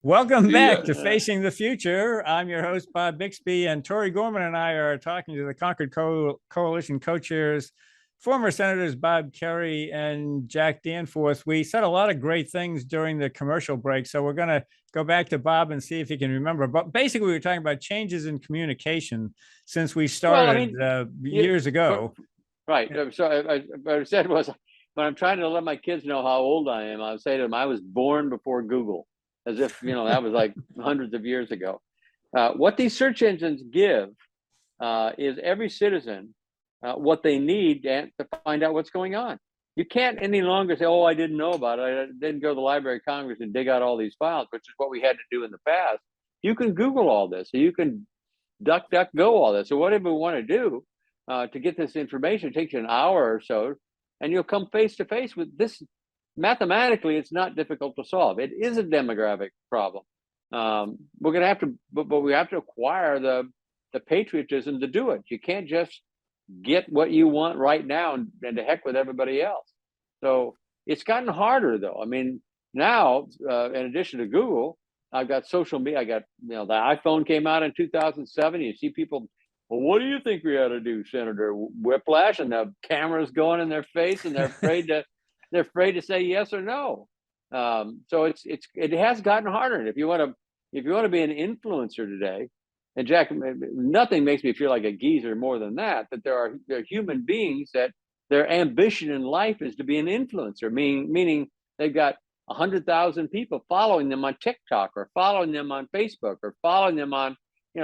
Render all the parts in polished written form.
Welcome The back to Facing the Future. I'm your host, Bob Bixby, and Tori Gorman and I are talking to the Concord Coalition co-chairs, former Senators Bob Kerrey and Jack Danforth. We said a lot of great things during the commercial break, so we're going to go back to Bob and see if he can remember. But basically, we were talking about changes in communication since we started years ago. Right. So what I said was, when I'm trying to let my kids know how old I am, I would say to them, I was born before Google, as if, that was like hundreds of years ago. What these search engines give is every citizen what they need to find out what's going on. You can't any longer say, oh, I didn't know about it. I didn't go to the Library of Congress and dig out all these files, which is what we had to do in the past. You can Google all this, so you can DuckDuckGo all this. So whatever we want to do to get this information, it takes you an hour or so, and you'll come face to face with this. Mathematically, it's not difficult to solve. It is a demographic problem. We're going to have to, but we have to acquire the patriotism to do it. You can't just get what you want right now and to heck with everybody else. So it's gotten harder, though. I mean, now, in addition to Google, I've got social media. I got, the iPhone came out in 2007. You see people, well, what do you think we ought to do, Senator? Whiplash, and the camera's going in their face, and they're afraid to say yes or no. So it has gotten harder. And if you want to be an influencer today, and Jack, nothing makes me feel like a geezer more than that there are human beings that their ambition in life is to be an influencer, meaning they've got 100,000 people following them on TikTok, or following them on Facebook, or following them on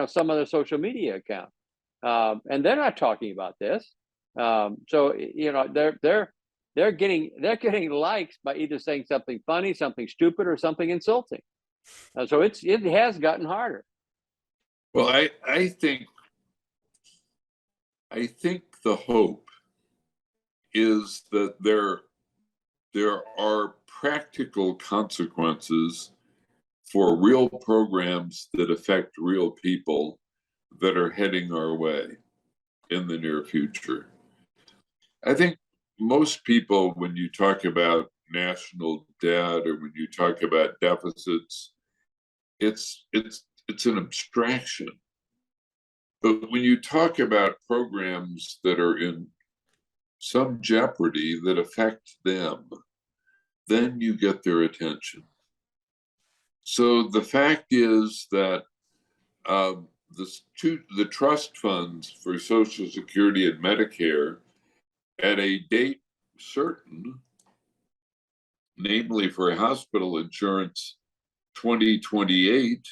some other social media account, and they're not talking about this. So they're getting likes by either saying something funny, something stupid, or something insulting. So it has gotten harder. Well, I think the hope is that there are practical consequences for real programs that affect real people that are heading our way in the near future. I think most people, when you talk about national debt or when you talk about deficits, it's an abstraction. But when you talk about programs that are in some jeopardy that affect them, then you get their attention. So the fact is that the trust funds for Social Security and Medicare at a date certain, namely for hospital insurance 2028,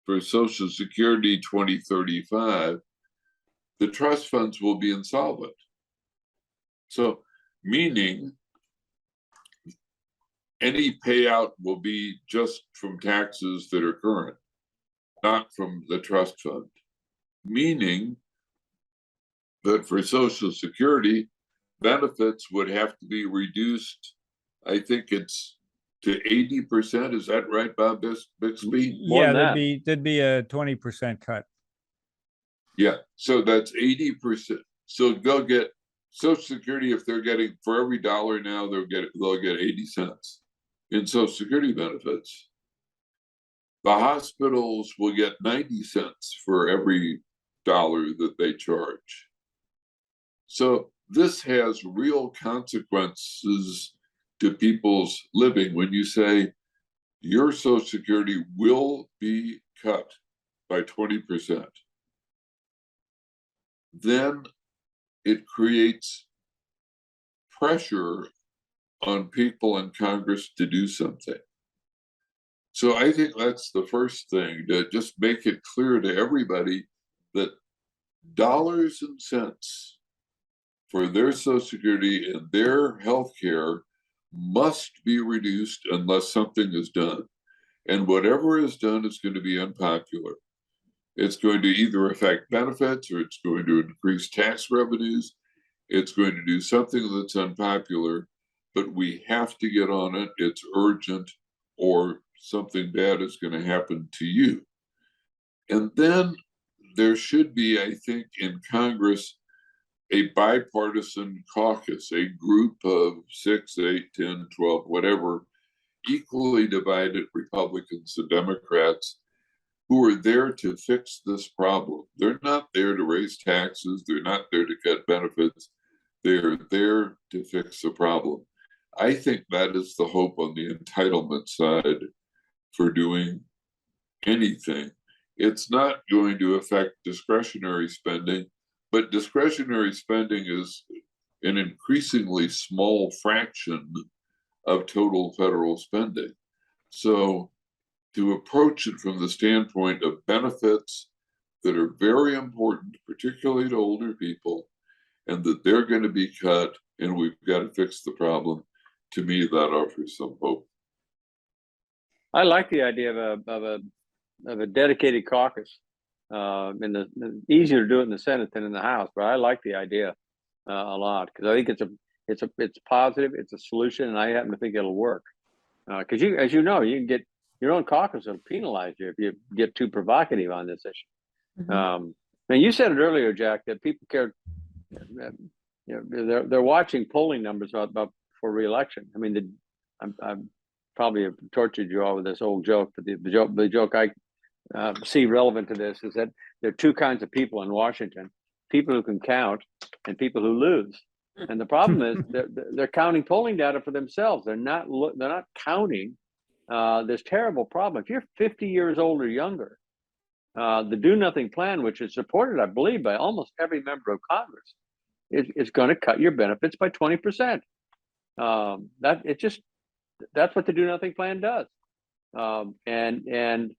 for Social Security 2035, the trust funds will be insolvent. So, meaning any payout will be just from taxes that are current, not from the trust fund. Meaning that for Social Security, benefits would have to be reduced. I think it's to 80%. Is that right, Bob Bixby? Yeah, there'd be a 20% cut. Yeah, so that's 80%. So they'll get Social Security, if they're getting, for every dollar now, they'll get 80 cents in Social Security benefits. The hospitals will get 90 cents for every dollar that they charge. So this has real consequences to people's living. When you say your Social Security will be cut by 20%, then it creates pressure on people in Congress to do something. So I think that's the first thing, to just make it clear to everybody that dollars and cents for their Social Security and their health care must be reduced unless something is done. And whatever is done is going to be unpopular. It's going to either affect benefits, or it's going to increase tax revenues. It's going to do something that's unpopular, but we have to get on it. It's urgent, or something bad is going to happen to you. And then there should be, I think, in Congress, a bipartisan caucus, a group of 6, 8, 10, 12, whatever, equally divided Republicans and Democrats who are there to fix this problem. They're not there to raise taxes. They're not there to cut benefits. They're there to fix the problem. I think that is the hope on the entitlement side for doing anything. It's not going to affect discretionary spending, but discretionary spending is an increasingly small fraction of total federal spending. So to approach it from the standpoint of benefits that are very important, particularly to older people, and that they're going to be cut and we've got to fix the problem, to me, that offers some hope. I like the idea of a dedicated caucus. Easier to do it in the Senate than in the House, but I like the idea a lot because I think it's positive, it's a solution, and I happen to think it'll work. Because as you know, you can get your own caucus will penalize you if you get too provocative on this issue. Mm-hmm. And you said it earlier, Jack, that people care. They're watching polling numbers about for re-election. I mean, I probably have tortured you all with this old joke, but the joke I see relevant to this is that there are two kinds of people in Washington: people who can count and people who lose. And the problem is they're counting polling data for themselves. They're not counting this terrible problem. If you're 50 years old or younger, the Do Nothing Plan, which is supported, I believe, by almost every member of Congress, is going to cut your benefits by 20%. That's what the Do Nothing Plan does, and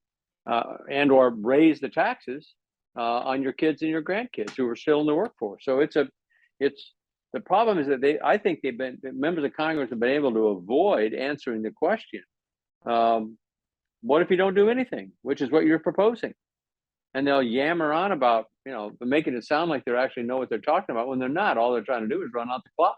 or raise the taxes on your kids and your grandkids who are still in the workforce. So the problem is that I think members of Congress have been able to avoid answering the question, what if you don't do anything, which is what you're proposing? And they'll yammer on about, making it sound like they actually know what they're talking about when they're not. All they're trying to do is run out the clock.